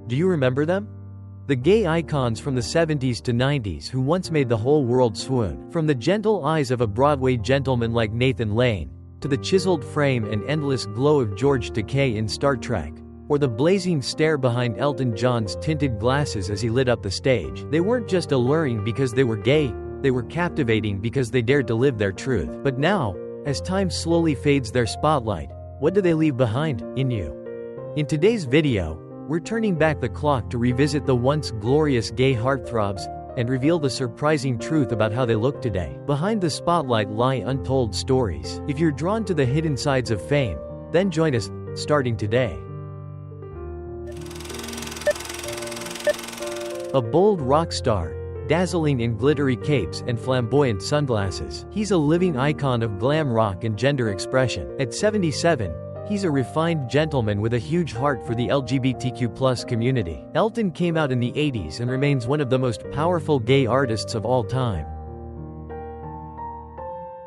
Do you remember them? The gay icons from the 70s to 90s who once made the whole world swoon. From the gentle eyes of a Broadway gentleman like Nathan Lane, to the chiseled frame and endless glow of George Takei in Star Trek, or the blazing stare behind Elton John's tinted glasses as he lit up the stage. They weren't just alluring because they were gay, they were captivating because they dared to live their truth. But now, as time slowly fades their spotlight, what do they leave behind, in you? In today's video, we're turning back the clock to revisit the once glorious gay heartthrobs and reveal the surprising truth about how they look today. Behind the spotlight lie untold stories. If you're drawn to the hidden sides of fame, then join us, starting today. A bold rock star, dazzling in glittery capes and flamboyant sunglasses. He's a living icon of glam rock and gender expression. At 77, he's a refined gentleman with a huge heart for the LGBTQ+ community. Elton came out in the 80s and remains one of the most powerful gay artists of all time.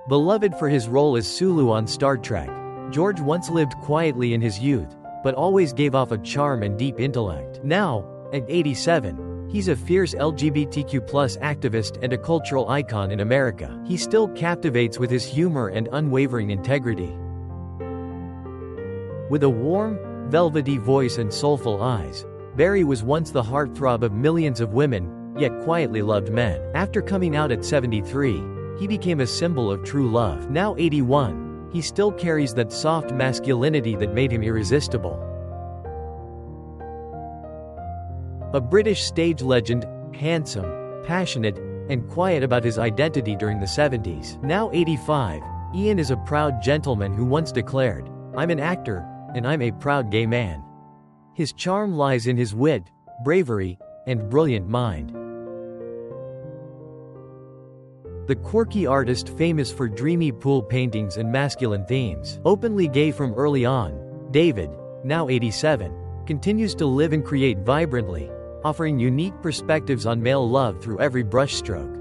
Beloved for his role as Sulu on Star Trek, George once lived quietly in his youth, but always gave off a charm and deep intellect. Now, at 87, he's a fierce LGBTQ+ activist and a cultural icon in America. He still captivates with his humor and unwavering integrity. With a warm, velvety voice and soulful eyes, Barry was once the heartthrob of millions of women, yet quietly loved men. After coming out at 73, he became a symbol of true love. Now 81, he still carries that soft masculinity that made him irresistible. A British stage legend, handsome, passionate, and quiet about his identity during the 70s. Now 85, Ian is a proud gentleman who once declared, "I'm an actor, and I'm a proud gay man." His charm lies in his wit, bravery, and brilliant mind. The quirky artist famous for dreamy pool paintings and masculine themes. Openly gay from early on, David, now 87, continues to live and create vibrantly, offering unique perspectives on male love through every brushstroke.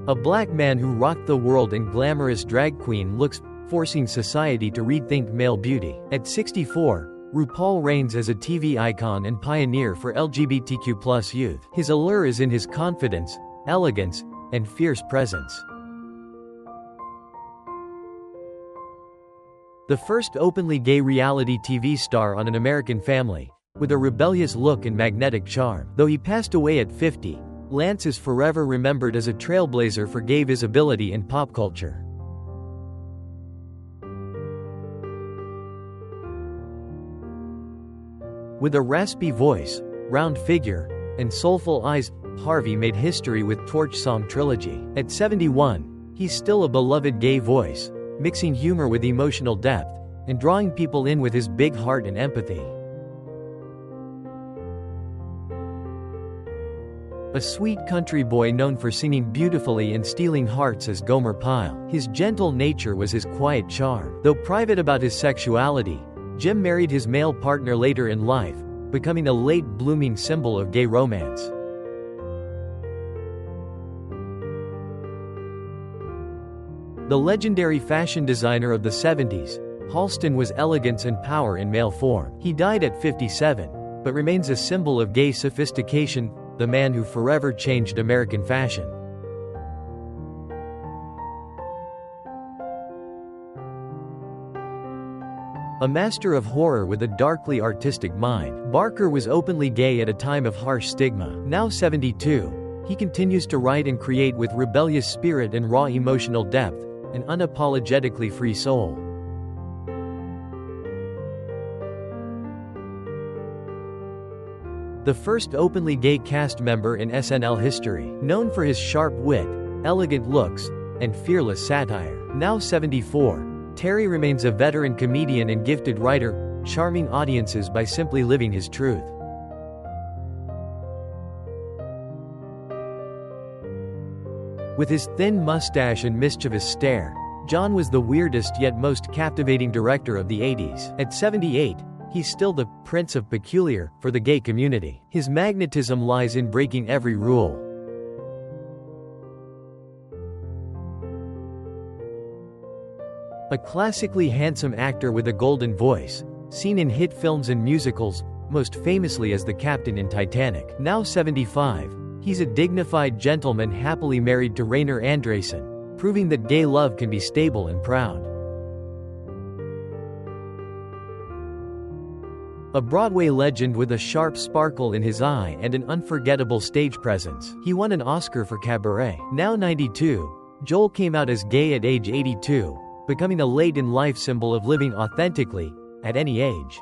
A black man who rocked the world and glamorous drag queen looks, forcing society to rethink male beauty. At 64, RuPaul reigns as a TV icon and pioneer for LGBTQ+ youth. His allure is in his confidence, elegance, and fierce presence. The first openly gay reality TV star on An American Family, with a rebellious look and magnetic charm. Though he passed away at 50, Lance is forever remembered as a trailblazer for gay visibility in pop culture. With a raspy voice, round figure, and soulful eyes, Harvey made history with Torch Song Trilogy. At 71, he's still a beloved gay voice, mixing humor with emotional depth, and drawing people in with his big heart and empathy. A sweet country boy known for singing beautifully and stealing hearts as Gomer Pyle. His gentle nature was his quiet charm. Though private about his sexuality, Jim married his male partner later in life, becoming a late-blooming symbol of gay romance. The legendary fashion designer of the 70s, Halston was elegance and power in male form. He died at 57, but remains a symbol of gay sophistication, the man who forever changed American fashion. A master of horror with a darkly artistic mind, Barker was openly gay at a time of harsh stigma. Now 72, he continues to write and create with rebellious spirit and raw emotional depth, an unapologetically free soul. The first openly gay cast member in SNL history, known for his sharp wit, elegant looks, and fearless satire. Now 74, Terry remains a veteran comedian and gifted writer, charming audiences by simply living his truth. With his thin mustache and mischievous stare, John was the weirdest yet most captivating director of the 80s. At 78, he's still the Prince of Peculiar for the gay community. His magnetism lies in breaking every rule. A classically handsome actor with a golden voice, seen in hit films and musicals, most famously as the captain in Titanic. Now 75, he's a dignified gentleman happily married to Rainer Andresen, proving that gay love can be stable and proud. A Broadway legend with a sharp sparkle in his eye and an unforgettable stage presence. He won an Oscar for Cabaret. Now 92, Joel came out as gay at age 82, becoming a late-in-life symbol of living authentically, at any age.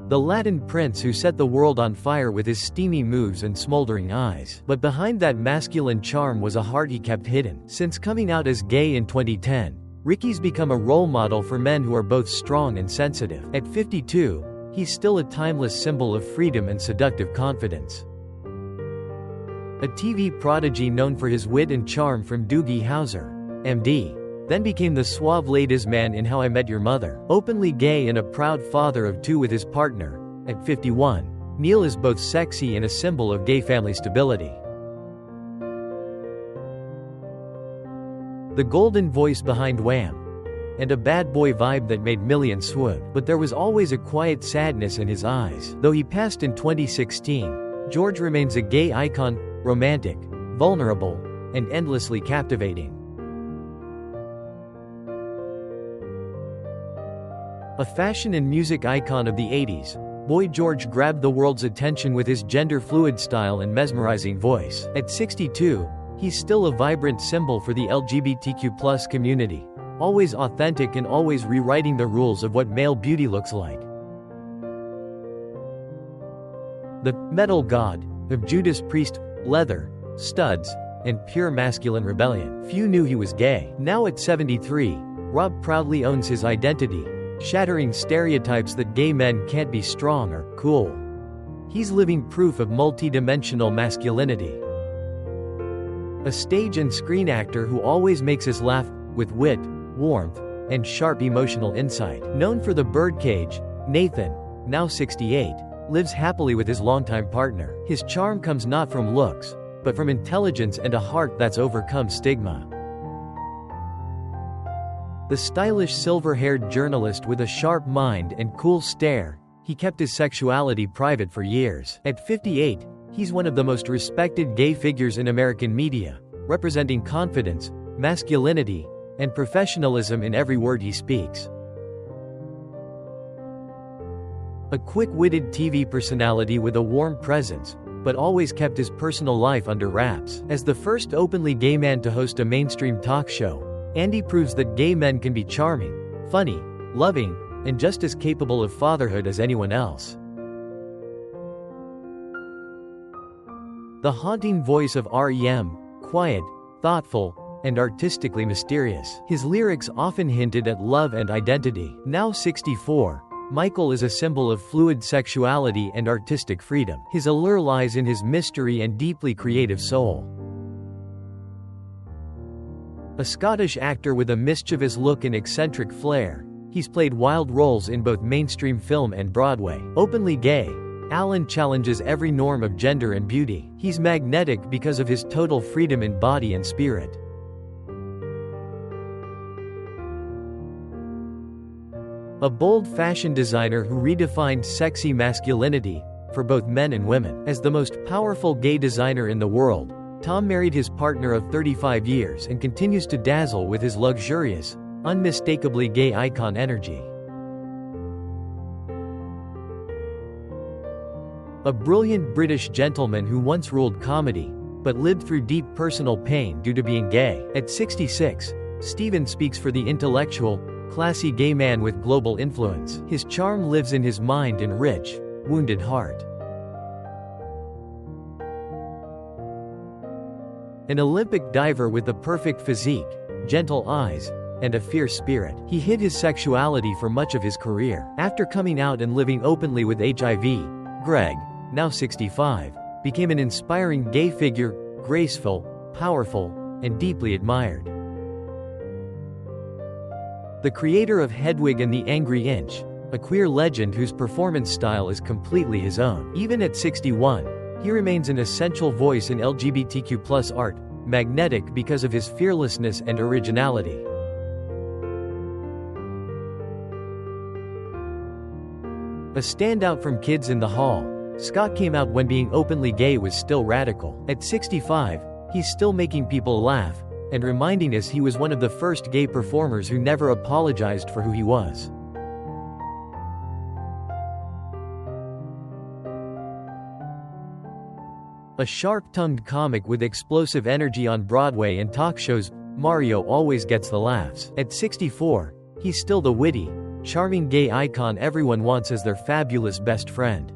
The Latin prince who set the world on fire with his steamy moves and smoldering eyes. But behind that masculine charm was a heart he kept hidden. Since coming out as gay in 2010, Ricky's become a role model for men who are both strong and sensitive. At 52, he's still a timeless symbol of freedom and seductive confidence. A TV prodigy known for his wit and charm from Doogie Howser, MD, then became the suave ladies man in How I Met Your Mother. Openly gay and a proud father of two with his partner, at 51, Neil is both sexy and a symbol of gay family stability. The golden voice behind Wham! And a bad boy vibe that made millions swoon. But there was always a quiet sadness in his eyes. Though he passed in 2016, George remains a gay icon, romantic, vulnerable, and endlessly captivating. A fashion and music icon of the 80s, Boy George grabbed the world's attention with his gender-fluid style and mesmerizing voice. At 62, he's still a vibrant symbol for the LGBTQ+ community, always authentic and always rewriting the rules of what male beauty looks like. The metal god of Judas Priest, leather, studs, and pure masculine rebellion. Few knew he was gay. Now at 73, Rob proudly owns his identity, shattering stereotypes that gay men can't be strong or cool. He's living proof of multi-dimensional masculinity. A stage and screen actor who always makes us laugh, with wit, warmth, and sharp emotional insight. Known for The Birdcage, Nathan, now 68, lives happily with his longtime partner. His charm comes not from looks, but from intelligence and a heart that's overcome stigma. The stylish silver-haired journalist with a sharp mind and cool stare, he kept his sexuality private for years. At 58, he's one of the most respected gay figures in American media, representing confidence, masculinity, and professionalism in every word he speaks. A quick-witted TV personality with a warm presence, but always kept his personal life under wraps. As the first openly gay man to host a mainstream talk show, Andy proves that gay men can be charming, funny, loving, and just as capable of fatherhood as anyone else. The haunting voice of R.E.M., quiet, thoughtful, and artistically mysterious. His lyrics often hinted at love and identity. Now 64, Michael is a symbol of fluid sexuality and artistic freedom. His allure lies in his mystery and deeply creative soul. A Scottish actor with a mischievous look and eccentric flair, he's played wild roles in both mainstream film and Broadway. Openly gay, Alan challenges every norm of gender and beauty. He's magnetic because of his total freedom in body and spirit. A bold fashion designer who redefined sexy masculinity for both men and women. As the most powerful gay designer in the world, Tom married his partner of 35 years and continues to dazzle with his luxurious, unmistakably gay icon energy. A brilliant British gentleman who once ruled comedy, but lived through deep personal pain due to being gay. At 66, Stephen speaks for the intellectual, classy gay man with global influence. His charm lives in his mind and rich, wounded heart. An Olympic diver with the perfect physique, gentle eyes, and a fierce spirit. He hid his sexuality for much of his career. After coming out and living openly with HIV, Greg, now 65, became an inspiring gay figure, graceful, powerful, and deeply admired. The creator of Hedwig and the Angry Inch, a queer legend whose performance style is completely his own. Even at 61, he remains an essential voice in LGBTQ+ art, magnetic because of his fearlessness and originality. A standout from kids in the hall, Scott came out when being openly gay was still radical. At 65, he's still making people laugh, and reminding us he was one of the first gay performers who never apologized for who he was. A sharp-tongued comic with explosive energy on Broadway and talk shows, Mario always gets the laughs. At 64, he's still the witty, charming gay icon everyone wants as their fabulous best friend.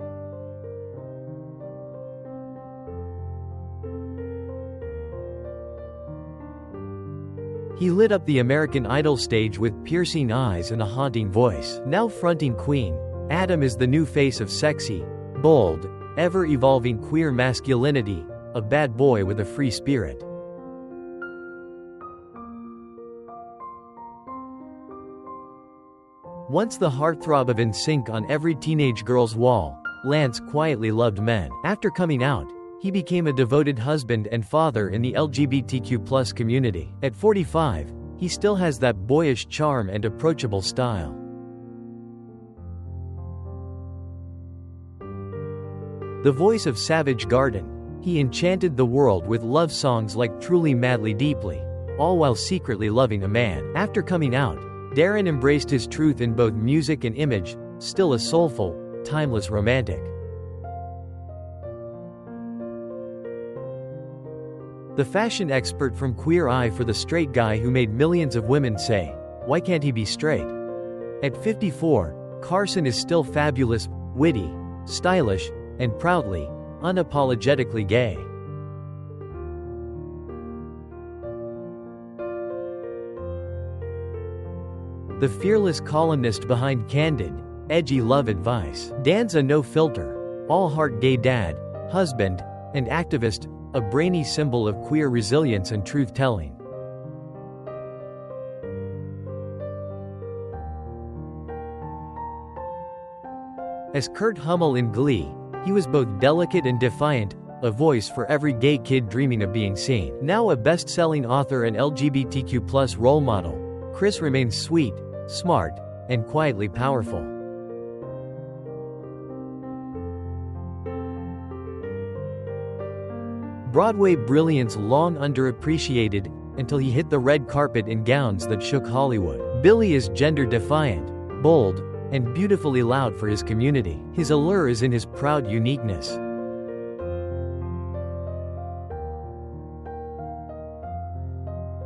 He lit up the American Idol stage with piercing eyes and a haunting voice. Now fronting Queen, Adam is the new face of sexy, bold, ever-evolving queer masculinity, a bad boy with a free spirit. Once the heartthrob of NSYNC on every teenage girl's wall, Lance quietly loved men. After coming out, he became a devoted husband and father in the LGBTQ+ community. At 45, he still has that boyish charm and approachable style. The voice of Savage Garden, he enchanted the world with love songs like Truly Madly Deeply, all while secretly loving a man. After coming out, Darren embraced his truth in both music and image, still a soulful, timeless romantic. The fashion expert from Queer Eye for the straight guy who made millions of women say, "Why can't he be straight?" At 54, Carson is still fabulous, witty, stylish, and proudly, unapologetically gay. The fearless columnist behind Candid, edgy love advice. Dan's a no-filter, all-heart gay dad, husband, and activist, a brainy symbol of queer resilience and truth-telling. As Kurt Hummel in Glee, he was both delicate and defiant, a voice for every gay kid dreaming of being seen. Now a best-selling author and LGBTQ+ role model, Chris remains sweet, smart, and quietly powerful. Broadway brilliance long underappreciated, until he hit the red carpet in gowns that shook Hollywood. Billy is gender-defiant, bold, and beautifully loud for his community. His allure is in his proud uniqueness.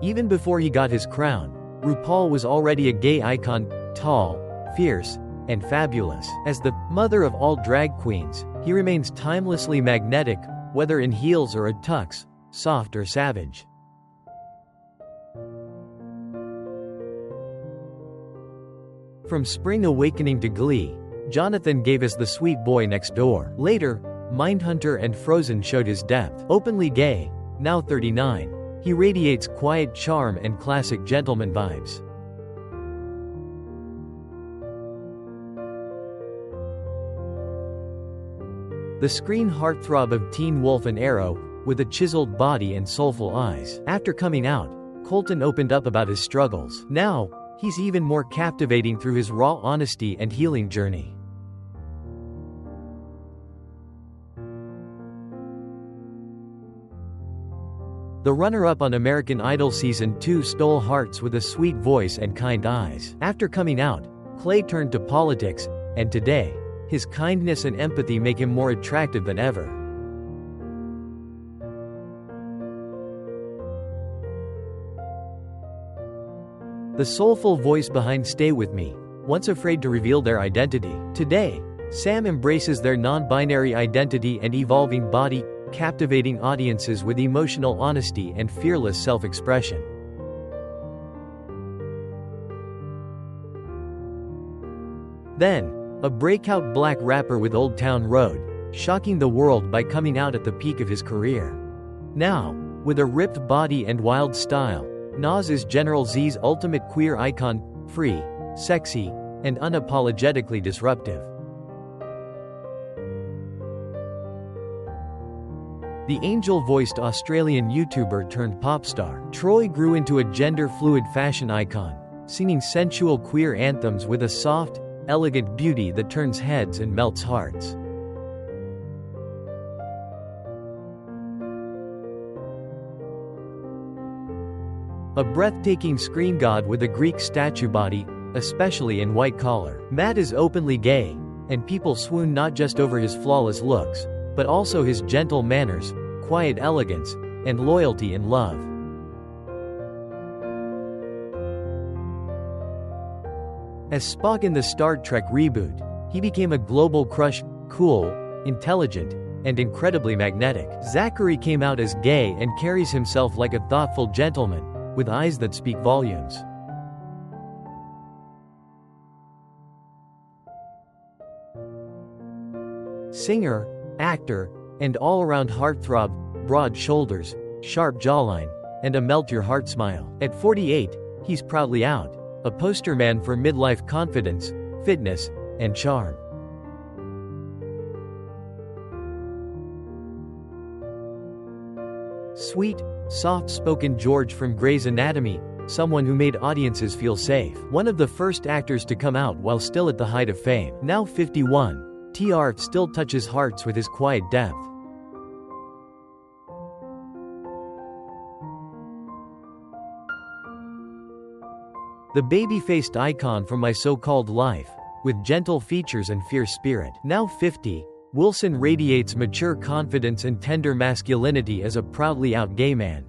Even before he got his crown, RuPaul was already a gay icon, tall, fierce, and fabulous. As the mother of all drag queens, he remains timelessly magnetic, whether in heels or a tux, soft or savage. From Spring Awakening to Glee, Jonathan gave us the sweet boy next door. Later, Mindhunter and Frozen showed his depth. Openly gay, now 39, he radiates quiet charm and classic gentleman vibes. The screen heartthrob of Teen Wolf and Arrow, with a chiseled body and soulful eyes. After coming out, Colton opened up about his struggles. Now, he's even more captivating through his raw honesty and healing journey. The runner-up on American Idol Season 2 stole hearts with a sweet voice and kind eyes. After coming out, Clay turned to politics, and today, his kindness and empathy make him more attractive than ever. The soulful voice behind Stay With Me, once afraid to reveal their identity. Today, Sam embraces their non-binary identity and evolving body, captivating audiences with emotional honesty and fearless self-expression. Then, a breakout black rapper with Old Town Road, shocking the world by coming out at the peak of his career. Now, with a ripped body and wild style, Nas is General Z's ultimate queer icon, free, sexy, and unapologetically disruptive. the angel-voiced Australian YouTuber turned pop star. Troy grew into a gender-fluid fashion icon, singing sensual queer anthems with a soft, elegant beauty that turns heads and melts hearts. A breathtaking screen god with a Greek statue body, especially in white collar. Matt is openly gay, and people swoon not just over his flawless looks, but also his gentle manners, quiet elegance, and loyalty in love. As Spock in the Star Trek reboot, he became a global crush, cool, intelligent, and incredibly magnetic. Zachary came out as gay and carries himself like a thoughtful gentleman, with eyes that speak volumes. Singer, actor, and all-around heartthrob, broad shoulders, sharp jawline, and a melt-your-heart smile. At 48, he's proudly out, a poster man for midlife confidence, fitness, and charm. Sweet, soft-spoken George from Grey's Anatomy, someone who made audiences feel safe. One of the first actors to come out while still at the height of fame. Now 51, TR still touches hearts with his quiet depth. The baby-faced icon from My So-Called Life, with gentle features and fierce spirit. Now 50, Wilson radiates mature confidence and tender masculinity as a proudly out gay man.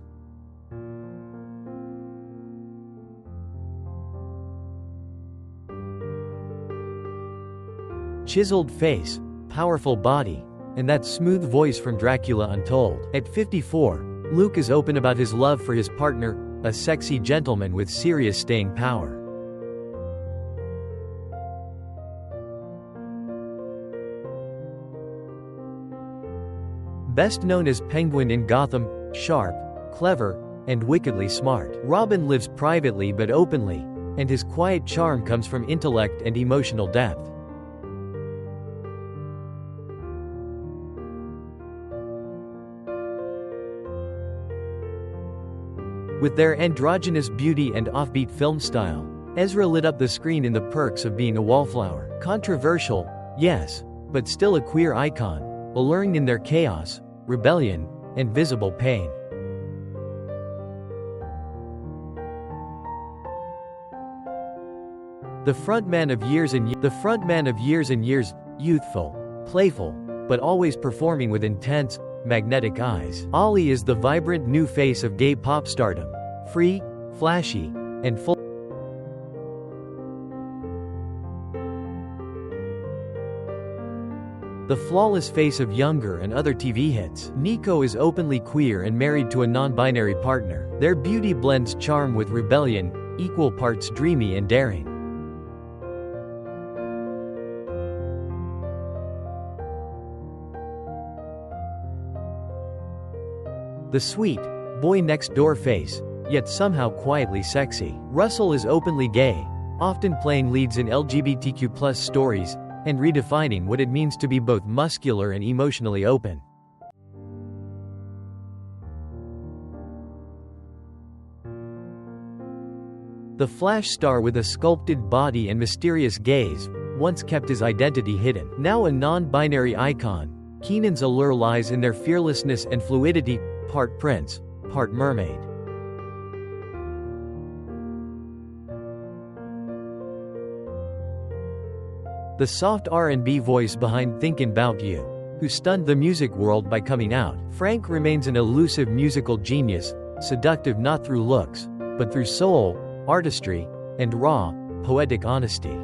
Chiseled face, powerful body, and that smooth voice from Dracula Untold. At 54, Luke is open about his love for his partner, a sexy gentleman with serious staying power. Best known as Penguin in Gotham, sharp, clever, and wickedly smart. Robin lives privately but openly, and his quiet charm comes from intellect and emotional depth. With their androgynous beauty and offbeat film style, Ezra lit up the screen in The Perks of Being a Wallflower. Controversial, yes, but still a queer icon, alluring in their chaos, rebellion, and visible pain. The frontman of Years and Years, youthful, playful, but always performing with intense, magnetic eyes. Ollie is the vibrant new face of gay pop stardom, free, flashy, and full. The flawless face of Younger and other TV hits. Nico is openly queer and married to a non-binary partner. Their beauty blends charm with rebellion, equal parts dreamy and daring. The sweet, boy-next-door face, yet somehow quietly sexy. Russell is openly gay, often playing leads in LGBTQ+ stories, and redefining what it means to be both muscular and emotionally open. The Flash star with a sculpted body and mysterious gaze, once kept his identity hidden. Now a non-binary icon, Keenan's allure lies in their fearlessness and fluidity, part prince, part mermaid. The soft R&B voice behind Thinkin' 'Bout You, who stunned the music world by coming out. Frank remains an elusive musical genius, seductive not through looks, but through soul, artistry, and raw, poetic honesty.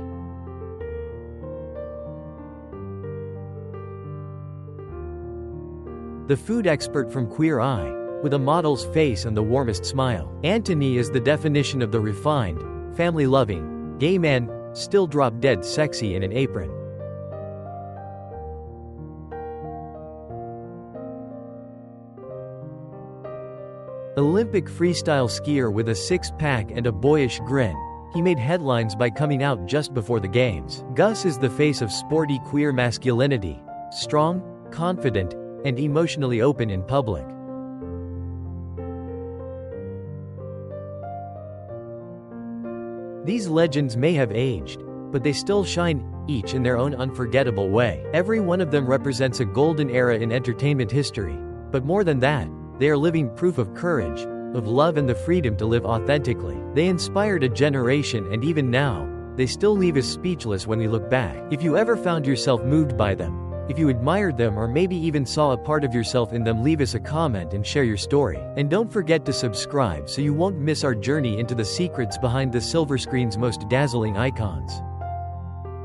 The food expert from Queer Eye, with a model's face and the warmest smile. Anthony is the definition of the refined, family-loving, gay man, still drop-dead sexy in an apron. Olympic freestyle skier with a six-pack and a boyish grin, he made headlines by coming out just before the games. Gus is the face of sporty queer masculinity, strong, confident, and emotionally open in public. These legends may have aged, but they still shine, each in their own unforgettable way. Every one of them represents a golden era in entertainment history. But more than that, they are living proof of courage, of love and the freedom to live authentically. They inspired a generation, and even now, they still leave us speechless when we look back. If you ever found yourself moved by them, if you admired them or maybe even saw a part of yourself in them, leave us a comment and share your story. And don't forget to subscribe so you won't miss our journey into the secrets behind the silver screen's most dazzling icons.